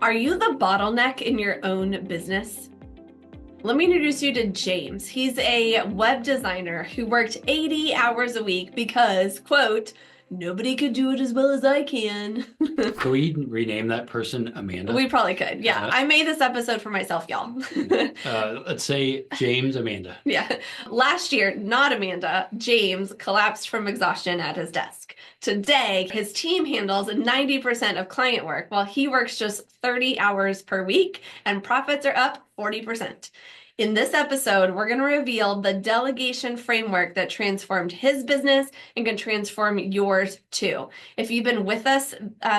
Are you the bottleneck in your own business? Let me introduce you to James. He's a web designer who worked 80 hours a week because, quote, nobody could do it as well as I can. Could we rename that person Amanda? We probably could. Yeah. I made this episode for myself, y'all. Let's say James Amanda. Yeah. Last year, not Amanda, James collapsed from exhaustion at his desk. Today, his team handles 90% of client work while he works just 30 hours per week and profits are up 40%. In this episode, we're going to reveal the delegation framework that transformed his business and can transform yours too. If you've been with us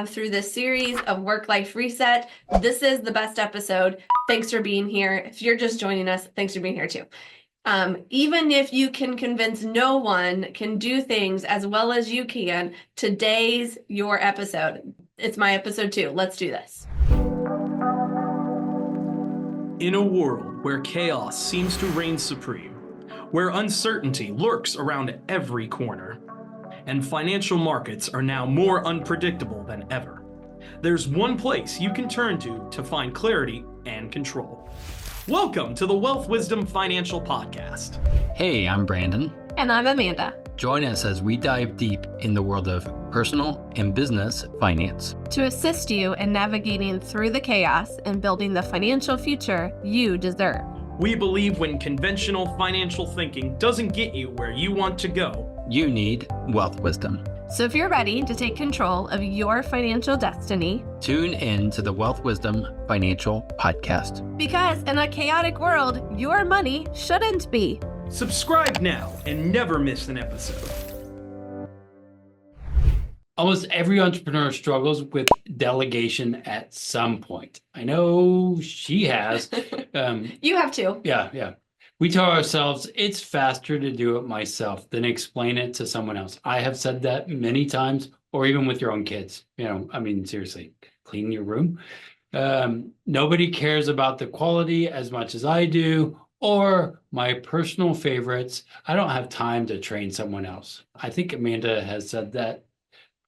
through this series of Work-Life Reset, this is the best episode. Thanks for being here. If you're just joining us, thanks for being here too. Even if you can convince no one can do things as well as you can, today's your episode. It's my episode too. Let's do this. In a world where chaos seems to reign supreme, where uncertainty lurks around every corner, and financial markets are now more unpredictable than ever, there's one place you can turn to find clarity and control. Welcome to the Wealth Wisdom Financial Podcast. Hey, I'm Brandon. And I'm Amanda. Join us as we dive deep in the world of personal and business finance to assist you in navigating through the chaos and building the financial future you deserve. We believe when conventional financial thinking doesn't get you where you want to go, you need wealth wisdom. So if you're ready to take control of your financial destiny, tune in to the Wealth Wisdom Financial Podcast. Because in a chaotic world, your money shouldn't be. Subscribe now and never miss an episode. Almost every entrepreneur struggles with delegation at some point. I know she has. You have too. Yeah. We tell ourselves it's faster to do it myself than explain it to someone else. I have said that many times, or even with your own kids. Seriously, clean your room. Nobody cares about the quality as much as I do, or my personal favorites. I don't have time to train someone else. I think Amanda has said that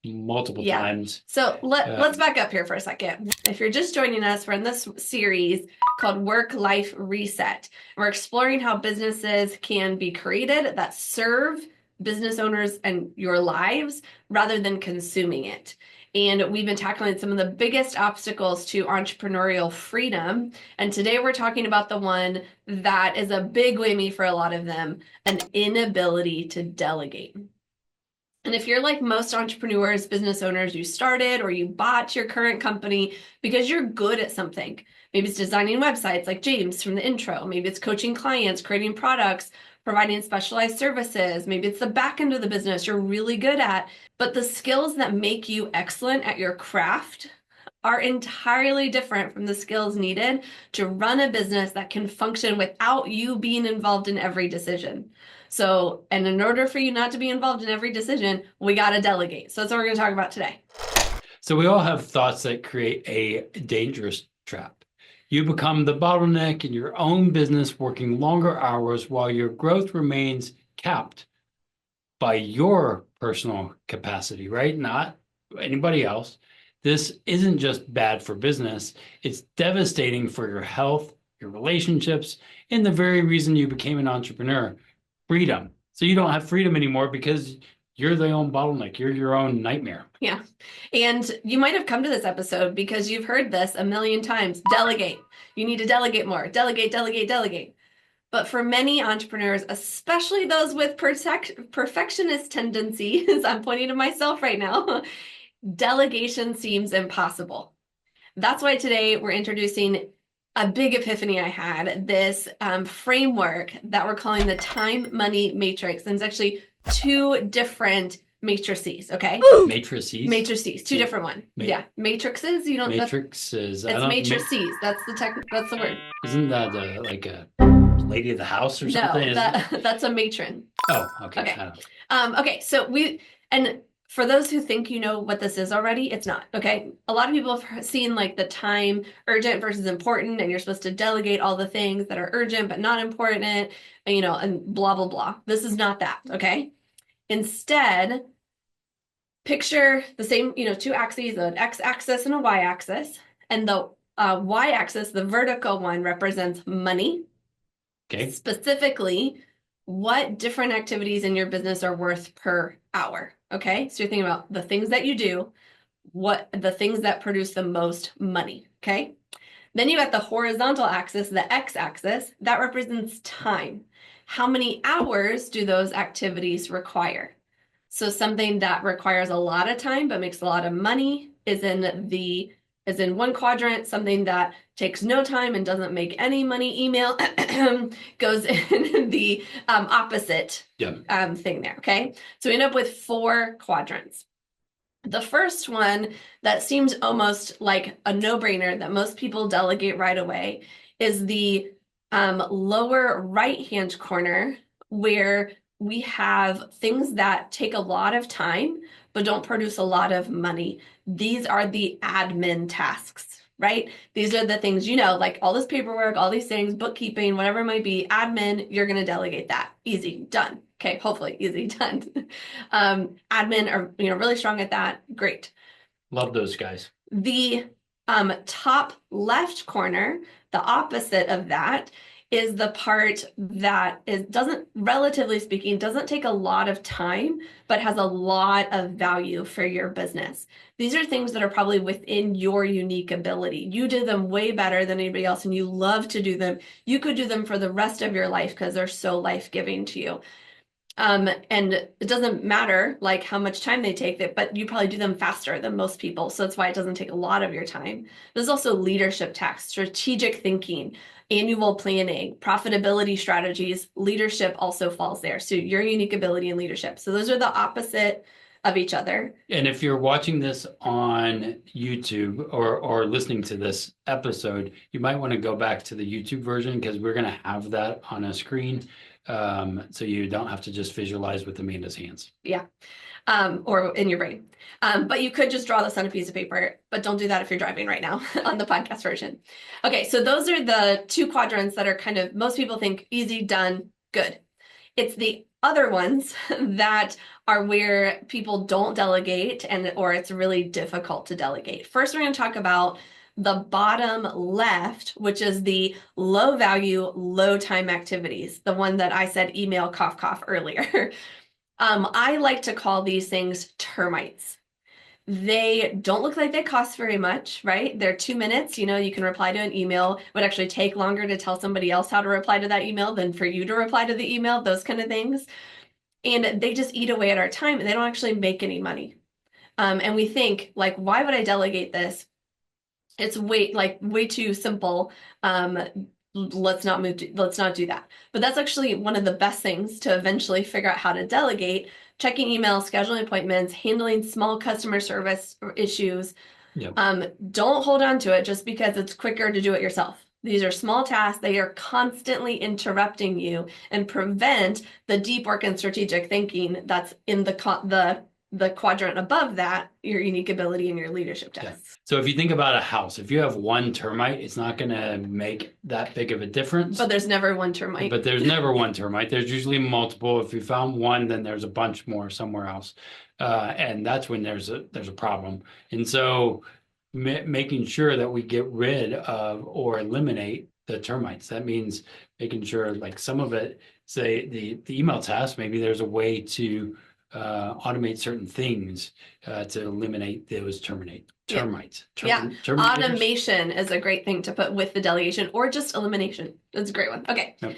multiple times. So let's back up here for a second. If you're just joining us, we're in this series called Work-Life Reset. We're exploring how businesses can be created that serve business owners and your lives rather than consuming it. And we've been tackling some of the biggest obstacles to entrepreneurial freedom. And today we're talking about the one that is a big whammy for a lot of them, an inability to delegate. And if you're like most entrepreneurs, business owners, you started or you bought your current company because you're good at something. Maybe it's designing websites like James from the intro. Maybe it's coaching clients, creating products, providing specialized services. Maybe it's the back end of the business you're really good at. But the skills that make you excellent at your craft are entirely different from the skills needed to run a business that can function without you being involved in every decision. So, and in order for you not to be involved in every decision, we got to delegate. So that's what we're going to talk about today. So we all have thoughts that create a dangerous trap. You become the bottleneck in your own business, working longer hours while your growth remains capped by your personal capacity, right? Not anybody else. This isn't just bad for business. It's devastating for your health, your relationships, and the very reason you became an entrepreneur. Freedom. So you don't have freedom anymore because you're the own bottleneck. You're your own nightmare. Yeah. And you might have come to this episode because you've heard this a million times. Delegate. You need to delegate more. Delegate, delegate, delegate. But for many entrepreneurs, especially those with perfectionist tendencies, I'm pointing to myself right now, delegation seems impossible. That's why today we're introducing a big epiphany I had, this framework that we're calling the time money matrix. And it's actually two different matrices, okay? Matrices? Matrices, two different ones. Yeah, matrices, you don't... Matrices. It's matrices, that's the word. Isn't that like a lady of the house or something? No, that's a matron. Oh, okay. Okay, so and for those who think you know what this is already, it's not, okay? A lot of people have seen like the time urgent versus important, and you're supposed to delegate all the things that are urgent but not important, and blah, blah, blah. This is not that, okay? Instead, picture the same, two axes, an x-axis and a y-axis, and the y-axis, the vertical one, represents money. Okay. Specifically, what different activities in your business are worth per hour. Okay, so you're thinking about the things that you do, what the things that produce the most money. Okay, then you got the horizontal axis, the x-axis, that represents time. How many hours do those activities require? So something that requires a lot of time but makes a lot of money is in one quadrant. Something that takes no time and doesn't make any money, email, goes in the opposite thing there. Okay, so we end up with 4 quadrants. The first one that seems almost like a no-brainer that most people delegate right away is the lower right-hand corner, where we have things that take a lot of time but don't produce a lot of money. These are the admin tasks, right? These are the things, like all this paperwork, all these things, bookkeeping, whatever it might be, admin, you're going to delegate that. Easy, done. Okay, hopefully easy, done. Admin are, really strong at that. Great. Love those guys. The top left corner, the opposite of that, is the part that doesn't, relatively speaking, doesn't take a lot of time, but has a lot of value for your business. These are things that are probably within your unique ability. You do them way better than anybody else, and you love to do them. You could do them for the rest of your life because they're so life-giving to you. And it doesn't matter like how much time they take, but you probably do them faster than most people. So that's why it doesn't take a lot of your time. There's also leadership tasks, strategic thinking, annual planning, profitability strategies. Leadership also falls there. So your unique ability and leadership. So those are the opposite of each other. And if you're watching this on YouTube or listening to this episode, you might want to go back to the YouTube version because we're going to have that on a screen. So you don't have to just visualize with Amanda's hands. Yeah. Or in your brain. But you could just draw this on a piece of paper, but don't do that if you're driving right now on the podcast version. Okay, so those are the 2 quadrants that are kind of, most people think easy, done, good. It's the other ones that are where people don't delegate or it's really difficult to delegate. First, we're going to talk about the bottom left, which is the low value, low time activities, the one that I said email, cough, cough earlier. I like to call these things termites. They don't look like they cost very much, right? They're 2 minutes. You can reply to an email. It would actually take longer to tell somebody else how to reply to that email than for you to reply to the email, those kind of things. And they just eat away at our time and they don't actually make any money. And we think like, why would I delegate this? It's way too simple. Let's not do that. But that's actually one of the best things to eventually figure out how to delegate: checking emails, scheduling appointments, handling small customer service issues. Yep. Don't hold on to it just because it's quicker to do it yourself. These are small tasks. They are constantly interrupting you and prevent the deep work and strategic thinking that's in the quadrant above that, your unique ability and your leadership tasks. Yeah. So if you think about a house, if you have one termite, it's not going to make that big of a difference. But there's never one termite. But there's never one termite. There's usually multiple. If you found one, then there's a bunch more somewhere else. And that's when there's a problem. And so making sure that we get rid of or eliminate the termites, that means making sure like some of it, say the email task, maybe there's a way to automate certain things to eliminate those termites. Automation is a great thing to put with the delegation, or just elimination. That's a great one. Okay. Yep.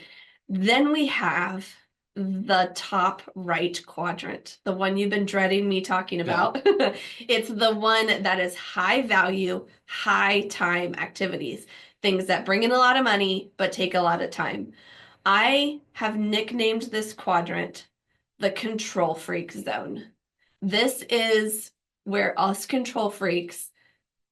Then we have the top right quadrant, the one you've been dreading me talking about. Yeah. It's the one that is high value, high time activities, things that bring in a lot of money but take a lot of time. I have nicknamed this quadrant the control freak zone. This is where us control freaks,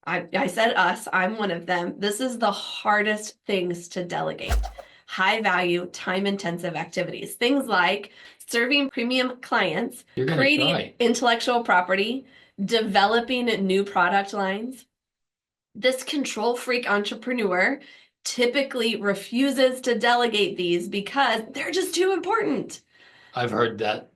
I said us, I'm one of them. This is the hardest things to delegate. High value, time intensive activities. Things like serving premium clients, creating intellectual property, developing new product lines. This control freak entrepreneur typically refuses to delegate these because they're just too important. I've heard that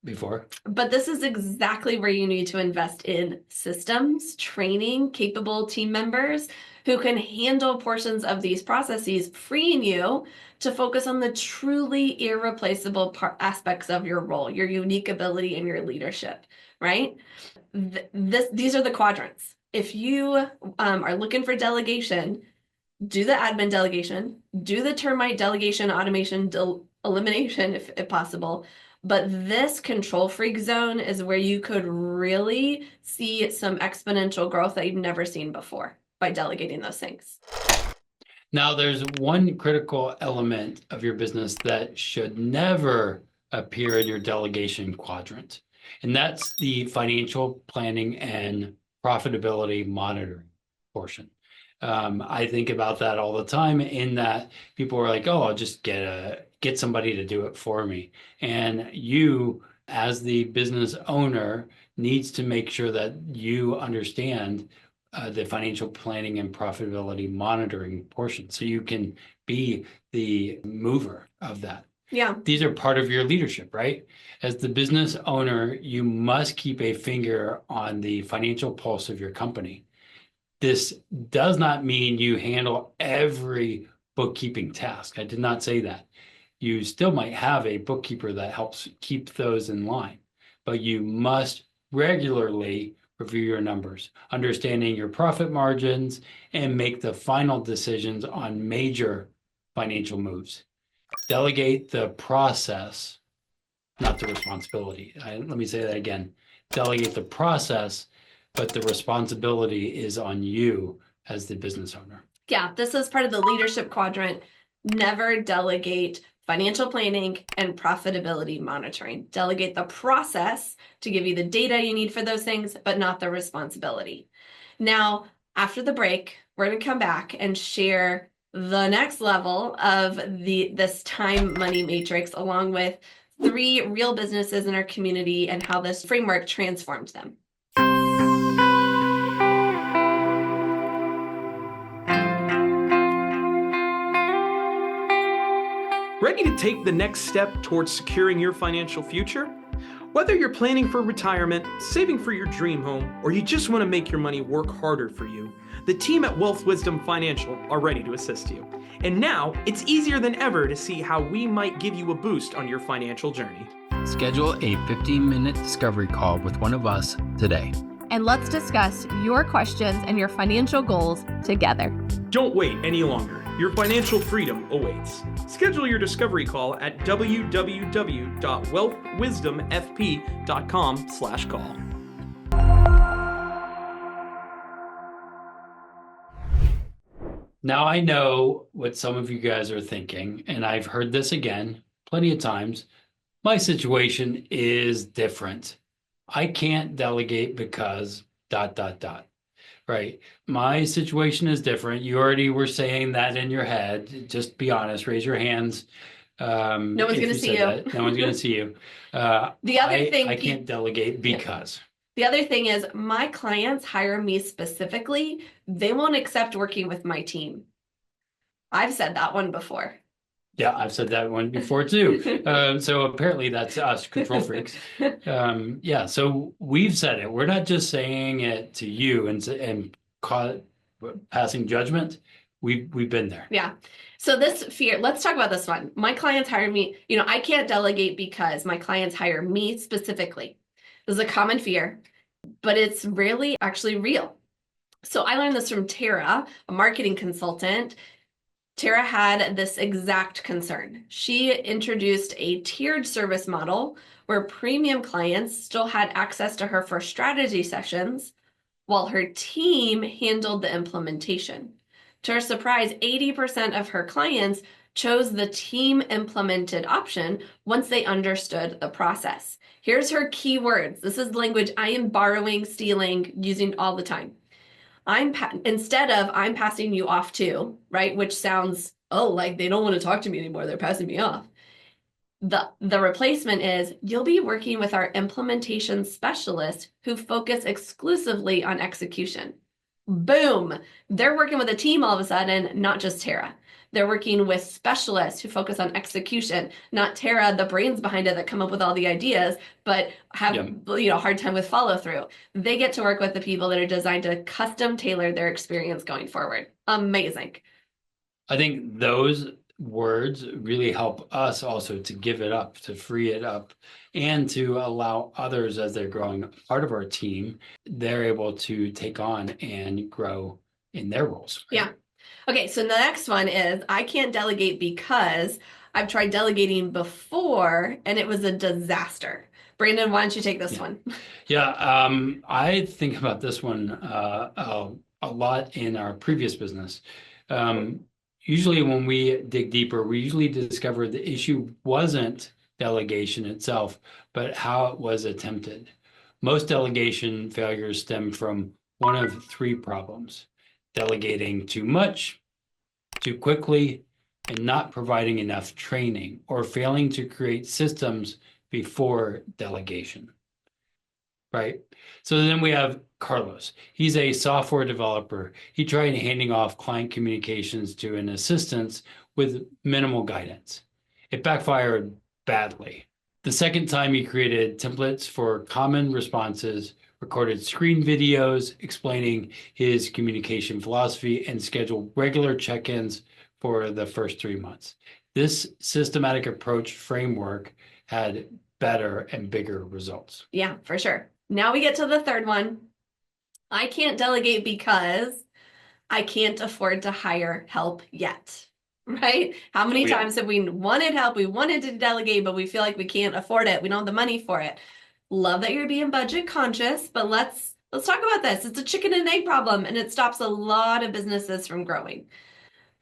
before. But this is exactly where you need to invest in systems, training, capable team members who can handle portions of these processes, freeing you to focus on the truly irreplaceable aspects of your role, your unique ability and your leadership, right? These are the quadrants. If you are looking for delegation, do the admin delegation, do the termite delegation, automation, elimination if possible. But this control freak zone is where you could really see some exponential growth that you've never seen before by delegating those things. Now, there's one critical element of your business that should never appear in your delegation quadrant, and that's the financial planning and profitability monitoring portion. I think about that all the time in that people are like, oh, I'll just get somebody to do it for me. And you, as the business owner, needs to make sure that you understand the financial planning and profitability monitoring portion so you can be the mover of that. Yeah. These are part of your leadership, right? As the business owner, you must keep a finger on the financial pulse of your company. This does not mean you handle every bookkeeping task. I did not say that. You still might have a bookkeeper that helps keep those in line, but you must regularly review your numbers, understanding your profit margins, and make the final decisions on major financial moves. Delegate the process, not the responsibility. Let me say that again. Delegate the process, but the responsibility is on you as the business owner. Yeah, this is part of the leadership quadrant. Never delegate financial planning and profitability monitoring. Delegate the process to give you the data you need for those things, but not the responsibility. Now, after the break, we're going to come back and share the next level of this time money matrix, along with 3 real businesses in our community and how this framework transformed them. Ready to take the next step towards securing your financial future? Whether you're planning for retirement, saving for your dream home, or you just want to make your money work harder for you, the team at Wealth Wisdom Financial are ready to assist you. And now, it's easier than ever to see how we might give you a boost on your financial journey. Schedule a 15-minute discovery call with one of us today. And let's discuss your questions and your financial goals together. Don't wait any longer. Your financial freedom awaits. Schedule your discovery call at www.wealthwisdomfp.com/call. Now I know what some of you guys are thinking, and I've heard this again plenty of times. My situation is different. I can't delegate because ... Right. My situation is different. You already were saying that in your head. Just be honest. Raise your hands. No one's going to see you. No one's going to see you. The other thing I can't delegate because. The other thing is my clients hire me specifically. They won't accept working with my team. I've said that one before. Yeah, I've said that one before too. So apparently that's us control freaks. Yeah, so we've said it. We're not just saying it to you and passing judgment. We've been there. Yeah. So this fear, let's talk about this one. My clients hire me, I can't delegate because my clients hire me specifically. This is a common fear, but it's really actually real. So I learned this from Tara, a marketing consultant. Tara had this exact concern. She introduced a tiered service model where premium clients still had access to her for strategy sessions while her team handled the implementation. To her surprise, 80% of her clients chose the team implemented option once they understood the process. Here's her key words. This is language I am borrowing, stealing, using all the time. Instead of I'm passing you off to, right? Which sounds, like they don't want to talk to me anymore. They're passing me off. The replacement is you'll be working with our implementation specialist who focus exclusively on execution. Boom. They're working with a team all of a sudden, not just Tara. They're working with specialists who focus on execution, not Tara, the brains behind it that come up with all the ideas, but have hard time with follow through. They get to work with the people that are designed to custom tailor their experience going forward. Amazing. I think those words really help us also to give it up, to free it up, and to allow others as they're growing part of our team, they're able to take on and grow in their roles. Right? Yeah. Okay, so the next one is I can't delegate because I've tried delegating before and it was a disaster. Brandon, why don't you take this one? Yeah, I think about this one a lot in our previous business. Usually when we dig deeper, we usually discover the issue wasn't delegation itself, but how it was attempted. Most delegation failures stem from one of three problems: delegating too much, too quickly, and not providing enough training, or failing to create systems before delegation. Right? So then we have Carlos. He's a software developer. He tried handing off client communications to an assistant with minimal guidance. It backfired badly. The second time, he created templates for common responses, recorded screen videos explaining his communication philosophy, and scheduled regular check-ins for the first 3 months. This systematic approach framework had better and bigger results. Yeah, for sure. Now we get to the third one. I can't delegate because I can't afford to hire help yet. Right? How many times have we wanted help? We wanted to delegate, but we feel like we can't afford it. We don't have the money for it. Love that you're being budget conscious, but let's talk about this. It's a chicken and egg problem, and it stops a lot of businesses from growing.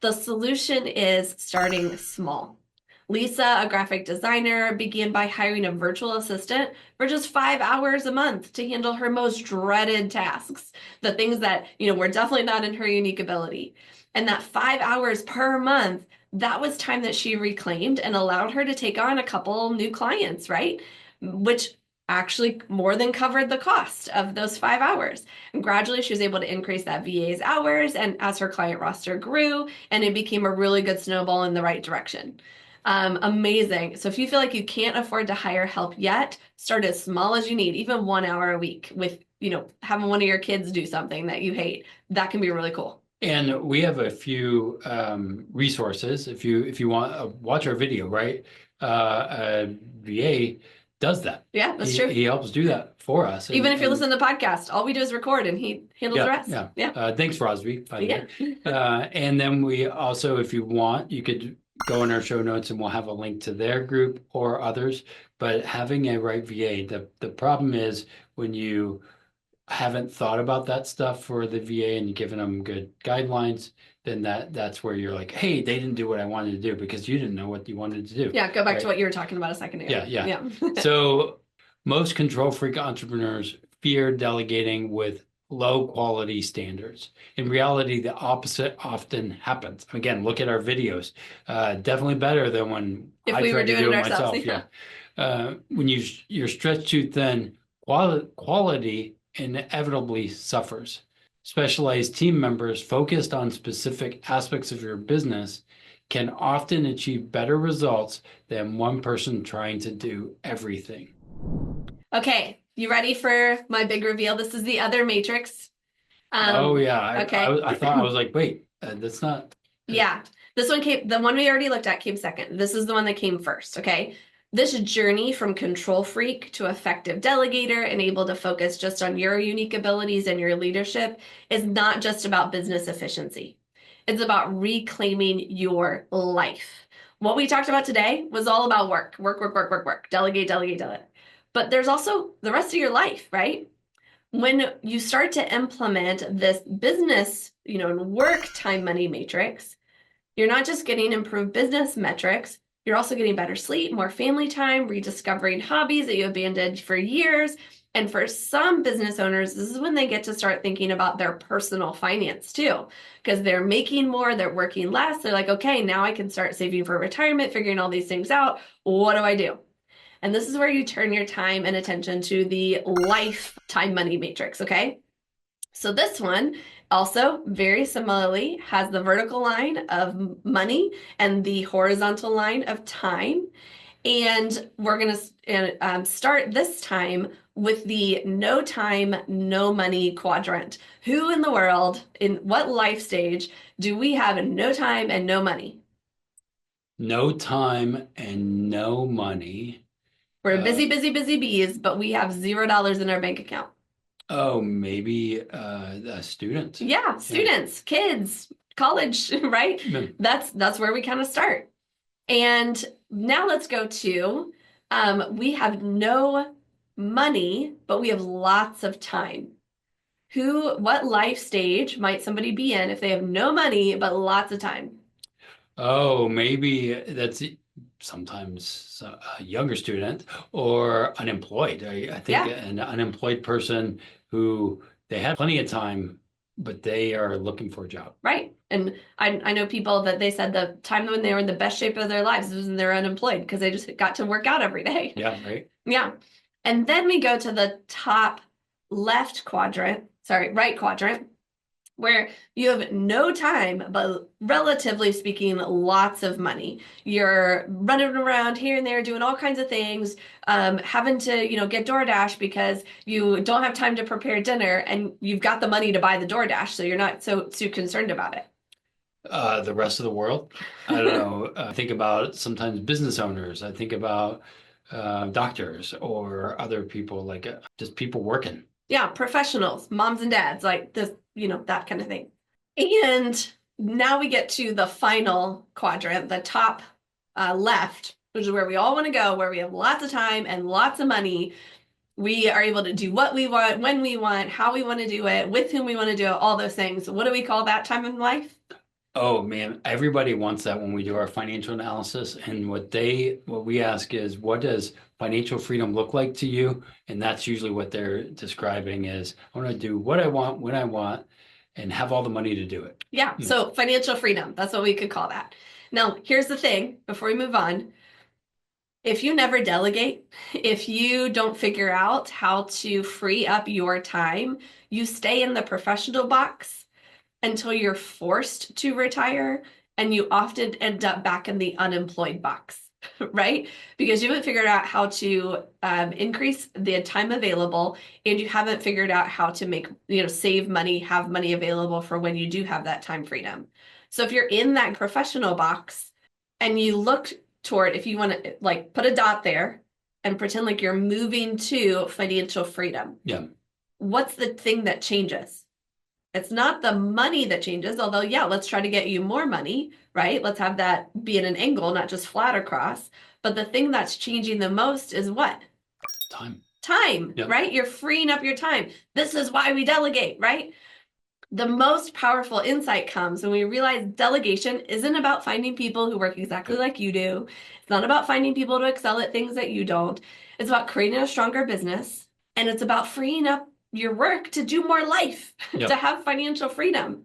The solution is starting small. Lisa, a graphic designer, began by hiring a virtual assistant for just 5 hours a month to handle her most dreaded tasks, the things that, were definitely not in her unique ability. And that 5 hours per month, that was time that she reclaimed and allowed her to take on a couple new clients, right? Which actually more than covered the cost of those 5 hours. And gradually she was able to increase that VA's hours, and as her client roster grew, and it became a really good snowball in the right direction. Amazing. So if you feel like you can't afford to hire help yet, start as small as you need, even 1 hour a week with, having one of your kids do something that you hate. That can be really cool. And we have a few resources. If you want, watch our video, right? VA does that. Yeah, that's true. He helps do that for us. Even if you listen to the podcast, all we do is record and he handles the rest. Yeah. Thanks, Rosby, by the way. And then we also, if you want, you could go in our show notes and we'll have a link to their group or others. But having a right VA, the problem is when you haven't thought about that stuff for the VA and you've given them good guidelines, then that's where you're like, hey, they didn't do what I wanted to do because you didn't know what you wanted to do. Yeah, go back to what you were talking about a second ago. Yeah. So most control freak entrepreneurs fear delegating with low quality standards. In reality, the opposite often happens. Again, look at our videos. Definitely better than when I tried to do it myself. When you're stretched too thin, quality inevitably suffers. Specialized team members focused on specific aspects of your business can often achieve better results than one person trying to do everything. Okay, you ready for my big reveal? This is the other matrix. Okay. I thought, I was like, wait, that's not. Yeah, this one the one we already looked at came second. This is the one that came first, okay? This journey from control freak to effective delegator and able to focus just on your unique abilities and your leadership is not just about business efficiency. It's about reclaiming your life. What we talked about today was all about work, delegate. But there's also the rest of your life, right? When you start to implement this business, work time money matrix, you're not just getting improved business metrics, you're also getting better sleep, more family time, rediscovering hobbies that you abandoned for years. And for some business owners, this is when they get to start thinking about their personal finance too, because they're making more, they're working less. They're like, okay, now I can start saving for retirement, figuring all these things out. What do I do? And this is where you turn your time and attention to the lifetime money matrix, okay? So this one Also, very similarly, has the vertical line of money and the horizontal line of time. And we're going to start this time with the no time, no money quadrant. Who in the world, in what life stage, do we have no time and no money? No time and no money. We're busy, busy, busy bees, but we have $0 in our bank account. Oh, maybe a student. Yeah, students, kids, college, right? Yeah. That's where we kind of start. And now let's go to we have no money, but we have lots of time. What life stage might somebody be in if they have no money but lots of time? Oh, maybe that's sometimes a younger student or unemployed. I think Yeah. an unemployed person who they have plenty of time, but they are looking for a job. Right. And I know people that they said the time when they were in the best shape of their lives was when they were unemployed because they just got to work out every day. Yeah, right. Yeah. And then we go to the top right quadrant, where you have no time, but relatively speaking, lots of money. You're running around here and there, doing all kinds of things, having to, get DoorDash because you don't have time to prepare dinner and you've got the money to buy the DoorDash, so you're not so concerned about it. The rest of the world, I don't know. I think about sometimes business owners. I think about doctors or other people, like just people working. Yeah, professionals, moms and dads, like this, that kind of thing. And now we get to the final quadrant, the top left, which is where we all want to go, where we have lots of time and lots of money. We are able to do what we want, when we want, how we want to do it, with whom we want to do it, all those things. What do we call that time in life? Oh man, everybody wants that when we do our financial analysis. And what we ask is, what does financial freedom look like to you? And that's usually what they're describing is, I want to do what I want, when I want, and have all the money to do it. Yeah, so financial freedom, that's what we could call that. Now, here's the thing, before we move on. If you never delegate, if you don't figure out how to free up your time, you stay in the professional box until you're forced to retire, and you often end up back in the unemployed box, right? Because you haven't figured out how to increase the time available, and you haven't figured out how to make, save money, have money available for when you do have that time freedom. So if you're in that professional box and you look toward, if you want to like put a dot there and pretend like you're moving to financial freedom. Yeah. What's the thing that changes? It's not the money that changes, although, yeah, let's try to get you more money, right? Let's have that be at an angle, not just flat across. But the thing that's changing the most is what? Time, Yep. Right? You're freeing up your time. This is why we delegate, right? The most powerful insight comes when we realize delegation isn't about finding people who work exactly like you do. It's not about finding people to excel at things that you don't. It's about creating a stronger business, and it's about freeing up your work to do more life, Yep. to have financial freedom.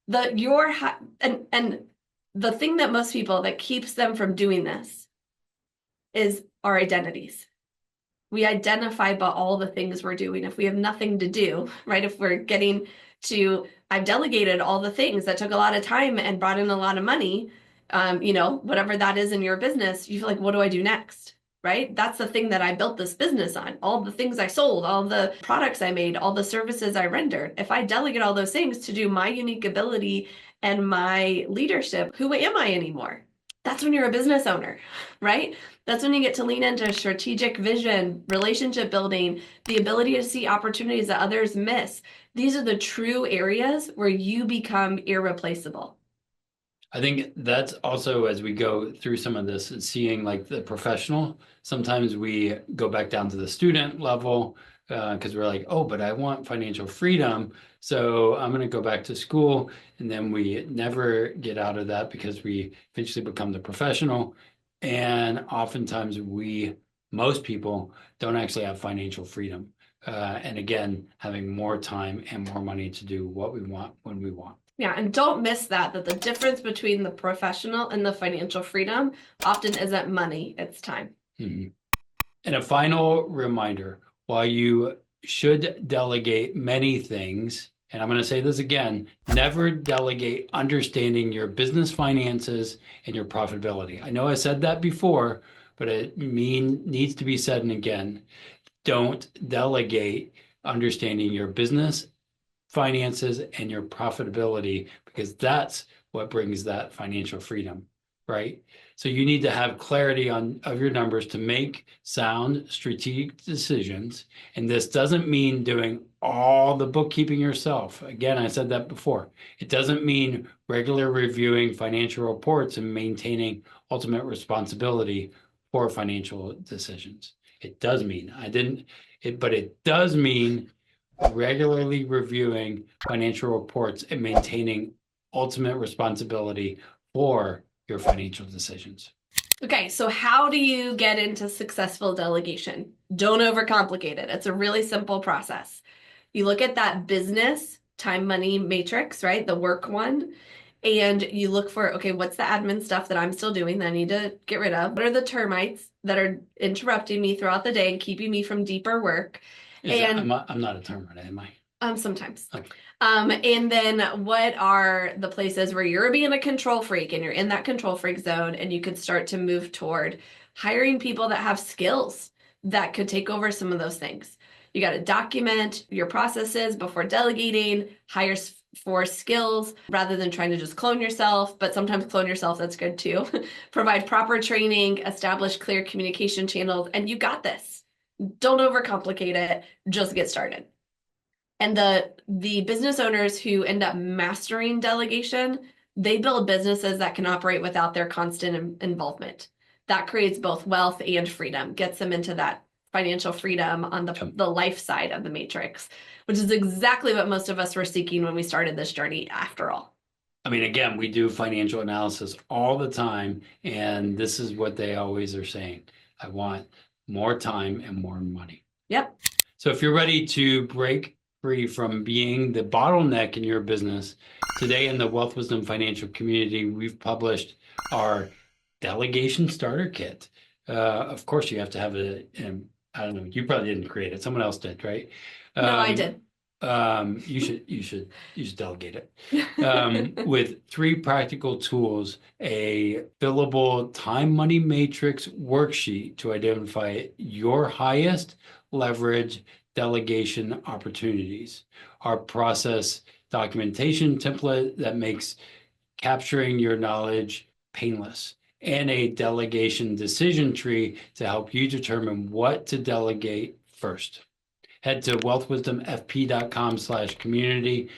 And the thing that most people that keeps them from doing this is our identities. We identify by all the things we're doing. If we have nothing to do, right? If we're getting to, I've delegated all the things that took a lot of time and brought in a lot of money, whatever that is in your business, you feel like, what do I do next? Right? That's the thing that I built this business on. All the things I sold, all the products I made, all the services I rendered. If I delegate all those things to do my unique ability and my leadership, who am I anymore? That's when you're a business owner, right? That's when you get to lean into strategic vision, relationship building, the ability to see opportunities that others miss. These are the true areas where you become irreplaceable. I think that's also, as we go through some of this, seeing like the professional, sometimes we go back down to the student level because we're like, oh, but I want financial freedom. So I'm going to go back to school. And then we never get out of that because we eventually become the professional. And oftentimes most people don't actually have financial freedom. And again, having more time and more money to do what we want when we want. Yeah, and don't miss that the difference between the professional and the financial freedom often isn't money, it's time. Mm-hmm. And a final reminder, while you should delegate many things and I'm going to say this again, never delegate understanding your business finances and your profitability. I know I said that before, but it needs to be said and again. Don't delegate understanding your business finances and your profitability, because that's what brings that financial freedom, right? So you need to have clarity of your numbers to make sound strategic decisions. And this doesn't mean doing all the bookkeeping yourself. Again, I said that before. It doesn't mean regular reviewing financial reports and maintaining ultimate responsibility for financial decisions. It does mean, but it does mean regularly reviewing financial reports and maintaining ultimate responsibility for your financial decisions. Okay, so how do you get into successful delegation? Don't overcomplicate it. It's a really simple process. You look at that business time money matrix, right? The work one. And you look for, okay, what's the admin stuff that I'm still doing that I need to get rid of? What are the termites that are interrupting me throughout the day and keeping me from deeper work? I'm not a termite, am I? Sometimes. Okay. And then what are the places where you're being a control freak and you're in that control freak zone, and you could start to move toward hiring people that have skills that could take over some of those things. You got to document your processes before delegating, hire for skills rather than trying to just clone yourself, but sometimes clone yourself, that's good too. Provide proper training, establish clear communication channels, and you got this. Don't overcomplicate it, just get started. And the business owners who end up mastering delegation, they build businesses that can operate without their constant involvement. That creates both wealth and freedom, gets them into that financial freedom on the life side of the matrix, which is exactly what most of us were seeking when we started this journey after all. I mean, again, we do financial analysis all the time, and this is what they always are saying. I want more time and more money. Yep. So if you're ready to break free from being the bottleneck in your business, today in the Wealth Wisdom Financial Community, we've published our Delegation Starter Kit. Of course, you have to have I don't know, you probably didn't create it. Someone else did, right? No, I did. You should delegate it. With 3 practical tools, a fillable time money matrix worksheet to identify your highest leverage delegation opportunities, our process documentation template that makes capturing your knowledge painless, and a delegation decision tree to help you determine what to delegate first. Head to wealthwisdomfp.com/community,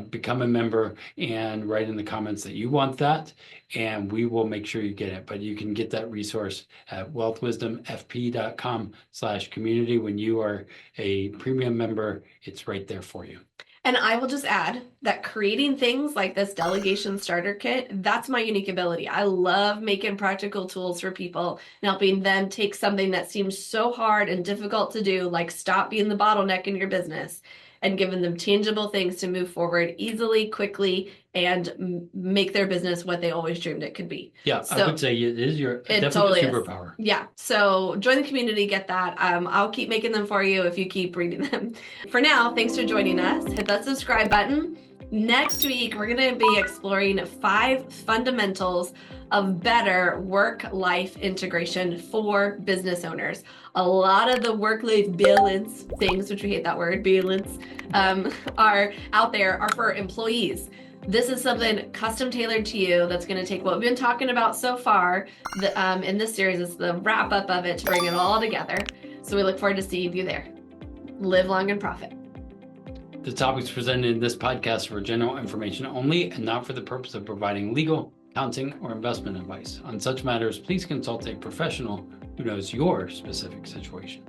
become a member, and write in the comments that you want that, and we will make sure you get it. But you can get that resource at wealthwisdomfp.com/community. When you are a premium member, it's right there for you. And I will just add that creating things like this delegation starter kit, that's my unique ability. I love making practical tools for people and helping them take something that seems so hard and difficult to do, like stop being the bottleneck in your business, and giving them tangible things to move forward easily, quickly, and make their business what they always dreamed it could be. Yeah, so, I would say it is your definitely totally superpower. Yeah, so join the community, get that. I'll keep making them for you if you keep reading them. For now, thanks for joining us. Hit that subscribe button. Next week, we're going to be exploring 5 fundamentals of better work-life integration for business owners. A lot of the work-life balance things, which we hate that word, balance, are out there are for employees. This is something custom tailored to you that's going to take what we've been talking about so far in this series. It's the wrap up of it to bring it all together. So we look forward to seeing you there. Live long and profit. The topics presented in this podcast are for general information only and not for the purpose of providing legal, accounting, or investment advice. On such matters, please consult a professional who knows your specific situation.